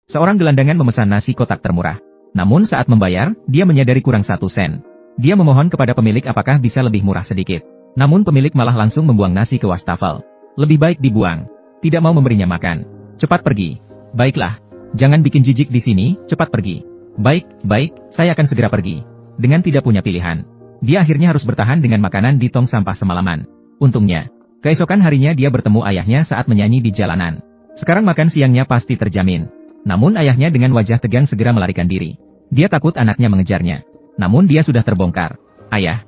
Seorang gelandangan memesan nasi kotak termurah. Namun saat membayar, dia menyadari kurang 1 sen. Dia memohon kepada pemilik apakah bisa lebih murah sedikit. Namun pemilik malah langsung membuang nasi ke wastafel. Lebih baik dibuang. Tidak mau memberinya makan. Cepat pergi. Baiklah. Jangan bikin jijik di sini, cepat pergi. Baik, saya akan segera pergi. Dengan tidak punya pilihan, dia akhirnya harus bertahan dengan makanan di tong sampah semalaman. Untungnya, keesokan harinya dia bertemu ayahnya saat menyanyi di jalanan. Sekarang makan siangnya pasti terjamin. Namun ayahnya dengan wajah tegang segera melarikan diri. Dia takut anaknya mengejarnya. Namun dia sudah terbongkar. Ayah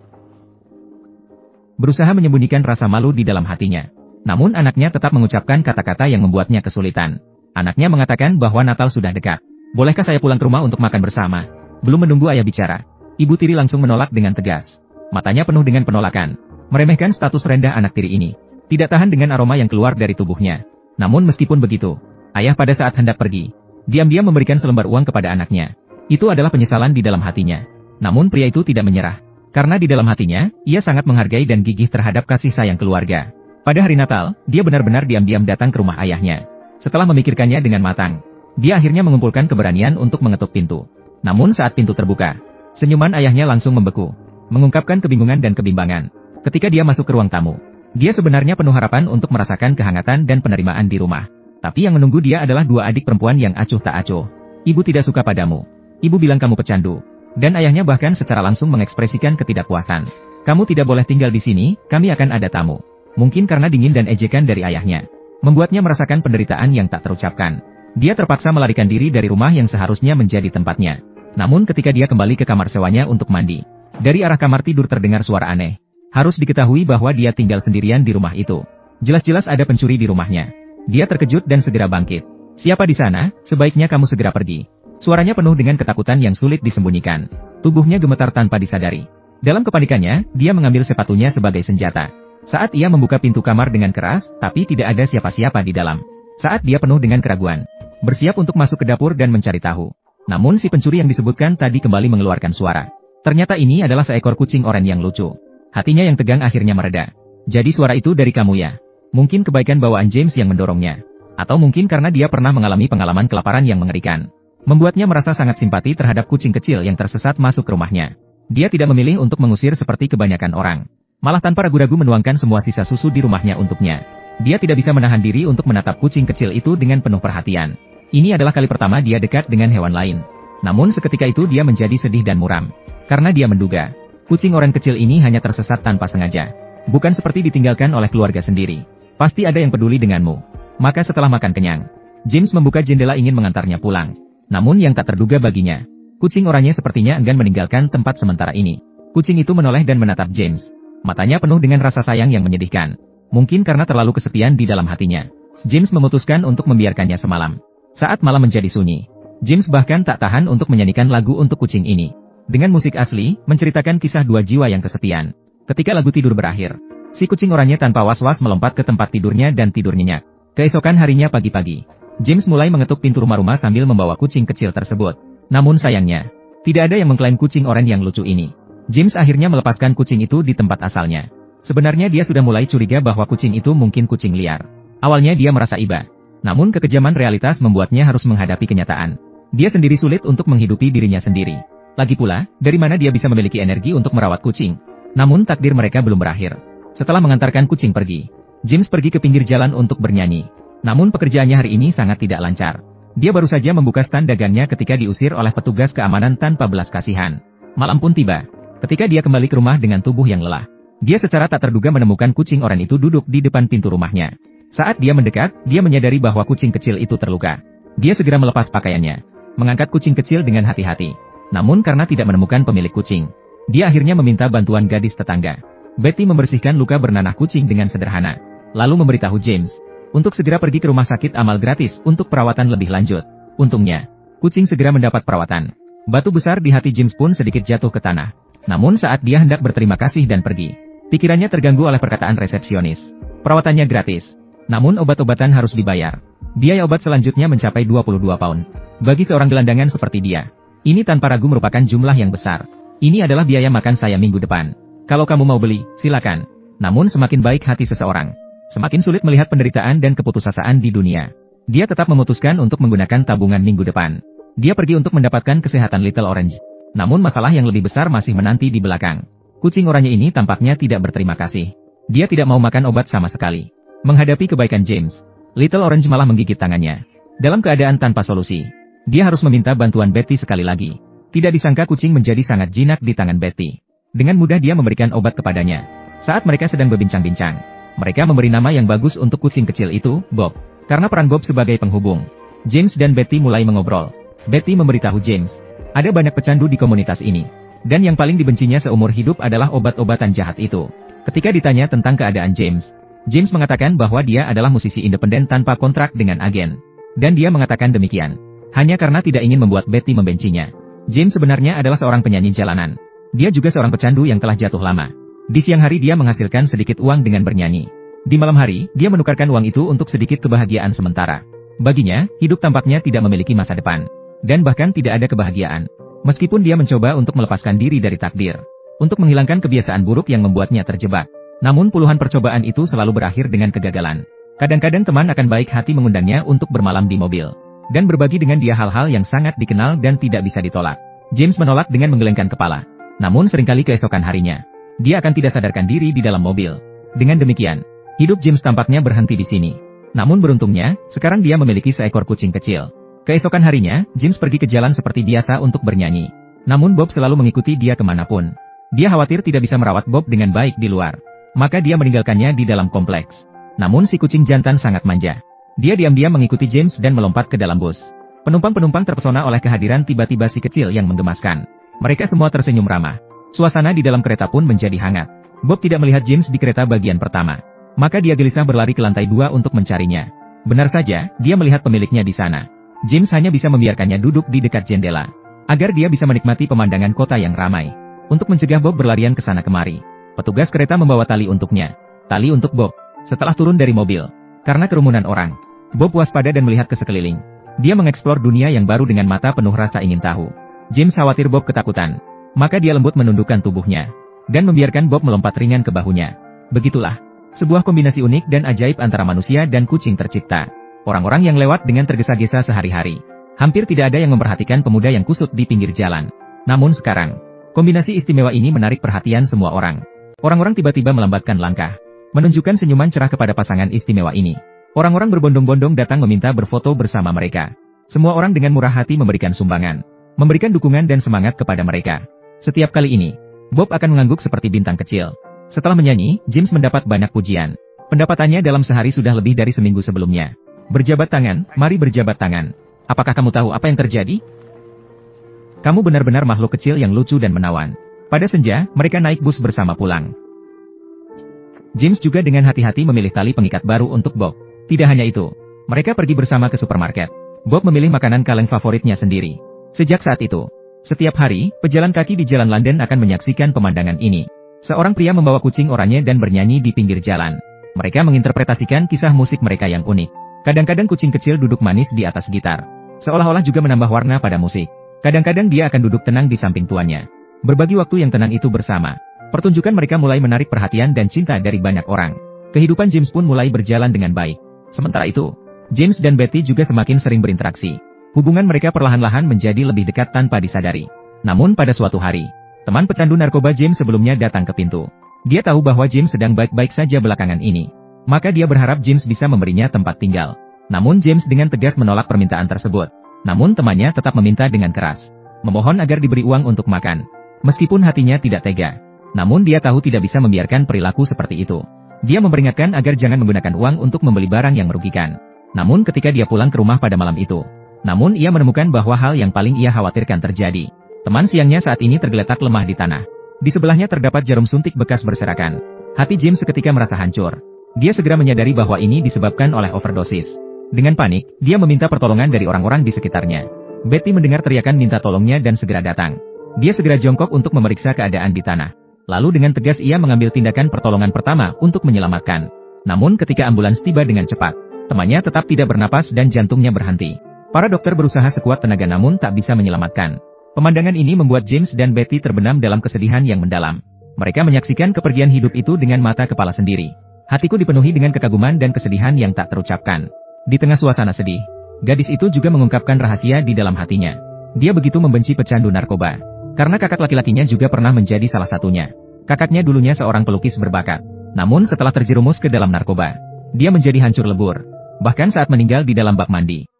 berusaha menyembunyikan rasa malu di dalam hatinya. Namun anaknya tetap mengucapkan kata-kata yang membuatnya kesulitan. Anaknya mengatakan bahwa Natal sudah dekat. Bolehkah saya pulang ke rumah untuk makan bersama? Belum menunggu ayah bicara, Ibu tiri langsung menolak dengan tegas. Matanya penuh dengan penolakan. Meremehkan status rendah anak tiri ini. Tidak tahan dengan aroma yang keluar dari tubuhnya. Namun meskipun begitu, ayah pada saat hendak pergi, diam-diam memberikan selembar uang kepada anaknya. Itu adalah penyesalan di dalam hatinya. Namun pria itu tidak menyerah. Karena di dalam hatinya, ia sangat menghargai dan gigih terhadap kasih sayang keluarga. Pada hari Natal, dia benar-benar diam-diam datang ke rumah ayahnya. Setelah memikirkannya dengan matang, dia akhirnya mengumpulkan keberanian untuk mengetuk pintu. Namun saat pintu terbuka, senyuman ayahnya langsung membeku, mengungkapkan kebingungan dan kebimbangan. Ketika dia masuk ke ruang tamu, dia sebenarnya penuh harapan untuk merasakan kehangatan dan penerimaan di rumah. Tapi yang menunggu dia adalah 2 adik perempuan yang acuh tak acuh. Ibu tidak suka padamu. Ibu bilang kamu pecandu. Dan ayahnya bahkan secara langsung mengekspresikan ketidakpuasan. Kamu tidak boleh tinggal di sini, kami akan ada tamu. Mungkin karena dingin dan ejekan dari ayahnya, membuatnya merasakan penderitaan yang tak terucapkan. Dia terpaksa melarikan diri dari rumah yang seharusnya menjadi tempatnya. Namun ketika dia kembali ke kamar sewanya untuk mandi, dari arah kamar tidur terdengar suara aneh. Harus diketahui bahwa dia tinggal sendirian di rumah itu. Jelas-jelas ada pencuri di rumahnya. Dia terkejut dan segera bangkit. Siapa di sana? Sebaiknya kamu segera pergi. Suaranya penuh dengan ketakutan yang sulit disembunyikan. Tubuhnya gemetar tanpa disadari. Dalam kepanikannya, dia mengambil sepatunya sebagai senjata. Saat ia membuka pintu kamar dengan keras, tapi tidak ada siapa-siapa di dalam. Saat dia penuh dengan keraguan, bersiap untuk masuk ke dapur dan mencari tahu. Namun si pencuri yang disebutkan tadi kembali mengeluarkan suara. Ternyata ini adalah seekor kucing oranye yang lucu. Hatinya yang tegang akhirnya mereda. Jadi suara itu dari kamu ya? Mungkin kebaikan bawaan James yang mendorongnya. Atau mungkin karena dia pernah mengalami pengalaman kelaparan yang mengerikan. Membuatnya merasa sangat simpati terhadap kucing kecil yang tersesat masuk ke rumahnya. Dia tidak memilih untuk mengusir seperti kebanyakan orang. Malah tanpa ragu-ragu menuangkan semua sisa susu di rumahnya untuknya. Dia tidak bisa menahan diri untuk menatap kucing kecil itu dengan penuh perhatian. Ini adalah kali pertama dia dekat dengan hewan lain. Namun seketika itu dia menjadi sedih dan muram. Karena dia menduga, kucing oranye kecil ini hanya tersesat tanpa sengaja. Bukan seperti ditinggalkan oleh keluarga sendiri. Pasti ada yang peduli denganmu. Maka setelah makan kenyang, James membuka jendela ingin mengantarnya pulang. Namun yang tak terduga baginya, kucing oranye sepertinya enggan meninggalkan tempat sementara ini. Kucing itu menoleh dan menatap James. Matanya penuh dengan rasa sayang yang menyedihkan. Mungkin karena terlalu kesepian di dalam hatinya, James memutuskan untuk membiarkannya semalam. Saat malam menjadi sunyi, James bahkan tak tahan untuk menyanyikan lagu untuk kucing ini. Dengan musik asli, menceritakan kisah 2 jiwa yang kesepian. Ketika lagu tidur berakhir, si kucing oranye tanpa was-was melompat ke tempat tidurnya dan tidur nyenyak. Keesokan harinya pagi-pagi, James mulai mengetuk pintu rumah-rumah sambil membawa kucing kecil tersebut. Namun sayangnya, tidak ada yang mengklaim kucing oranye yang lucu ini. James akhirnya melepaskan kucing itu di tempat asalnya. Sebenarnya dia sudah mulai curiga bahwa kucing itu mungkin kucing liar. Awalnya dia merasa iba. Namun kekejaman realitas membuatnya harus menghadapi kenyataan. Dia sendiri sulit untuk menghidupi dirinya sendiri. Lagi pula, dari mana dia bisa memiliki energi untuk merawat kucing? Namun takdir mereka belum berakhir. Setelah mengantarkan kucing pergi, James pergi ke pinggir jalan untuk bernyanyi. Namun pekerjaannya hari ini sangat tidak lancar. Dia baru saja membuka stand dagangnya ketika diusir oleh petugas keamanan tanpa belas kasihan. Malam pun tiba. Ketika dia kembali ke rumah dengan tubuh yang lelah, dia secara tak terduga menemukan kucing oranye itu duduk di depan pintu rumahnya. Saat dia mendekat, dia menyadari bahwa kucing kecil itu terluka. Dia segera melepas pakaiannya, mengangkat kucing kecil dengan hati-hati. Namun karena tidak menemukan pemilik kucing, dia akhirnya meminta bantuan gadis tetangga. Betty membersihkan luka bernanah kucing dengan sederhana, lalu memberitahu James untuk segera pergi ke rumah sakit amal gratis untuk perawatan lebih lanjut. Untungnya, kucing segera mendapat perawatan. Batu besar di hati James pun sedikit jatuh ke tanah. Namun saat dia hendak berterima kasih dan pergi, pikirannya terganggu oleh perkataan resepsionis. Perawatannya gratis, namun obat-obatan harus dibayar. Biaya obat selanjutnya mencapai 22 pound. Bagi seorang gelandangan seperti dia, ini tanpa ragu merupakan jumlah yang besar. Ini adalah biaya makan saya minggu depan. Kalau kamu mau beli, silakan. Namun semakin baik hati seseorang, semakin sulit melihat penderitaan dan keputusasaan di dunia. Dia tetap memutuskan untuk menggunakan tabungan minggu depan. Dia pergi untuk mendapatkan kesehatan Little Orange. Namun masalah yang lebih besar masih menanti di belakang. Kucing oranye ini tampaknya tidak berterima kasih. Dia tidak mau makan obat sama sekali. Menghadapi kebaikan James, Little Orange malah menggigit tangannya. Dalam keadaan tanpa solusi, dia harus meminta bantuan Betty sekali lagi. Tidak disangka kucing menjadi sangat jinak di tangan Betty. Dengan mudah dia memberikan obat kepadanya. Saat mereka sedang berbincang-bincang, mereka memberi nama yang bagus untuk kucing kecil itu, Bob. Karena peran Bob sebagai penghubung, James dan Betty mulai mengobrol. Betty memberitahu James, ada banyak pecandu di komunitas ini. Dan yang paling dibencinya seumur hidup adalah obat-obatan jahat itu. Ketika ditanya tentang keadaan James, James mengatakan bahwa dia adalah musisi independen tanpa kontrak dengan agen. Dan dia mengatakan demikian hanya karena tidak ingin membuat Betty membencinya. James sebenarnya adalah seorang penyanyi jalanan. Dia juga seorang pecandu yang telah jatuh lama. Di siang hari dia menghasilkan sedikit uang dengan bernyanyi. Di malam hari, dia menukarkan uang itu untuk sedikit kebahagiaan sementara. Baginya, hidup tampaknya tidak memiliki masa depan. Dan bahkan tidak ada kebahagiaan. Meskipun dia mencoba untuk melepaskan diri dari takdir, untuk menghilangkan kebiasaan buruk yang membuatnya terjebak. Namun puluhan percobaan itu selalu berakhir dengan kegagalan. Kadang-kadang teman akan baik hati mengundangnya untuk bermalam di mobil, dan berbagi dengan dia hal-hal yang sangat dikenal dan tidak bisa ditolak. James menolak dengan menggelengkan kepala. Namun seringkali keesokan harinya, dia akan tidak sadarkan diri di dalam mobil. Dengan demikian, hidup James tampaknya berhenti di sini. Namun beruntungnya, sekarang dia memiliki seekor kucing kecil. Keesokan harinya, James pergi ke jalan seperti biasa untuk bernyanyi. Namun Bob selalu mengikuti dia kemanapun. Dia khawatir tidak bisa merawat Bob dengan baik di luar. Maka dia meninggalkannya di dalam kompleks. Namun si kucing jantan sangat manja. Dia diam-diam mengikuti James dan melompat ke dalam bus. Penumpang-penumpang terpesona oleh kehadiran tiba-tiba si kecil yang menggemaskan. Mereka semua tersenyum ramah. Suasana di dalam kereta pun menjadi hangat. Bob tidak melihat James di kereta bagian pertama. Maka dia gelisah berlari ke lantai 2 untuk mencarinya. Benar saja, dia melihat pemiliknya di sana. James hanya bisa membiarkannya duduk di dekat jendela, agar dia bisa menikmati pemandangan kota yang ramai. Untuk mencegah Bob berlarian ke sana kemari, petugas kereta membawa tali untuknya. Tali untuk Bob. Setelah turun dari mobil, karena kerumunan orang, Bob waspada dan melihat ke sekeliling. Dia mengeksplor dunia yang baru dengan mata penuh rasa ingin tahu. James khawatir Bob ketakutan, maka dia lembut menundukkan tubuhnya, dan membiarkan Bob melompat ringan ke bahunya. Begitulah, sebuah kombinasi unik dan ajaib antara manusia dan kucing tercipta. Orang-orang yang lewat dengan tergesa-gesa sehari-hari. Hampir tidak ada yang memperhatikan pemuda yang kusut di pinggir jalan. Namun sekarang, kombinasi istimewa ini menarik perhatian semua orang. Orang-orang tiba-tiba melambatkan langkah, menunjukkan senyuman cerah kepada pasangan istimewa ini. Orang-orang berbondong-bondong datang meminta berfoto bersama mereka. Semua orang dengan murah hati memberikan sumbangan, memberikan dukungan dan semangat kepada mereka. Setiap kali ini, Bob akan mengangguk seperti bintang kecil. Setelah menyanyi, James mendapat banyak pujian. Pendapatannya dalam sehari sudah lebih dari seminggu sebelumnya. Berjabat tangan, mari berjabat tangan. Apakah kamu tahu apa yang terjadi? Kamu benar-benar makhluk kecil yang lucu dan menawan. Pada senja, mereka naik bus bersama pulang. James juga dengan hati-hati memilih tali pengikat baru untuk Bob. Tidak hanya itu, mereka pergi bersama ke supermarket. Bob memilih makanan kaleng favoritnya sendiri. Sejak saat itu, setiap hari, pejalan kaki di jalan London akan menyaksikan pemandangan ini. Seorang pria membawa kucing oranye dan bernyanyi di pinggir jalan. Mereka menginterpretasikan kisah musik mereka yang unik. Kadang-kadang kucing kecil duduk manis di atas gitar, seolah-olah juga menambah warna pada musik. Kadang-kadang dia akan duduk tenang di samping tuannya, berbagi waktu yang tenang itu bersama. Pertunjukan mereka mulai menarik perhatian dan cinta dari banyak orang. Kehidupan James pun mulai berjalan dengan baik. Sementara itu, James dan Betty juga semakin sering berinteraksi. Hubungan mereka perlahan-lahan menjadi lebih dekat tanpa disadari. Namun pada suatu hari, teman pecandu narkoba James sebelumnya datang ke pintu. Dia tahu bahwa James sedang baik-baik saja belakangan ini. Maka dia berharap James bisa memberinya tempat tinggal. Namun James dengan tegas menolak permintaan tersebut. Namun temannya tetap meminta dengan keras, memohon agar diberi uang untuk makan. Meskipun hatinya tidak tega, namun dia tahu tidak bisa membiarkan perilaku seperti itu. Dia memperingatkan agar jangan menggunakan uang untuk membeli barang yang merugikan. Namun ketika dia pulang ke rumah pada malam itu, namun ia menemukan bahwa hal yang paling ia khawatirkan terjadi. Teman siangnya saat ini tergeletak lemah di tanah. Di sebelahnya terdapat jarum suntik bekas berserakan. Hati James seketika merasa hancur. Dia segera menyadari bahwa ini disebabkan oleh overdosis. Dengan panik, dia meminta pertolongan dari orang-orang di sekitarnya. Betty mendengar teriakan minta tolongnya dan segera datang. Dia segera jongkok untuk memeriksa keadaan di tanah. Lalu dengan tegas ia mengambil tindakan pertolongan pertama untuk menyelamatkan. Namun ketika ambulans tiba dengan cepat, temannya tetap tidak bernapas dan jantungnya berhenti. Para dokter berusaha sekuat tenaga namun tak bisa menyelamatkan. Pemandangan ini membuat James dan Betty terbenam dalam kesedihan yang mendalam. Mereka menyaksikan kepergian hidup itu dengan mata kepala sendiri. Hatiku dipenuhi dengan kekaguman dan kesedihan yang tak terucapkan. Di tengah suasana sedih, gadis itu juga mengungkapkan rahasia di dalam hatinya. Dia begitu membenci pecandu narkoba. Karena kakak laki-lakinya juga pernah menjadi salah satunya. Kakaknya dulunya seorang pelukis berbakat. Namun setelah terjerumus ke dalam narkoba, dia menjadi hancur lebur. Bahkan saat meninggal di dalam bak mandi.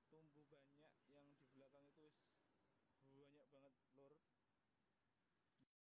Tumbuh banyak yang di belakang itu banyak banget lur.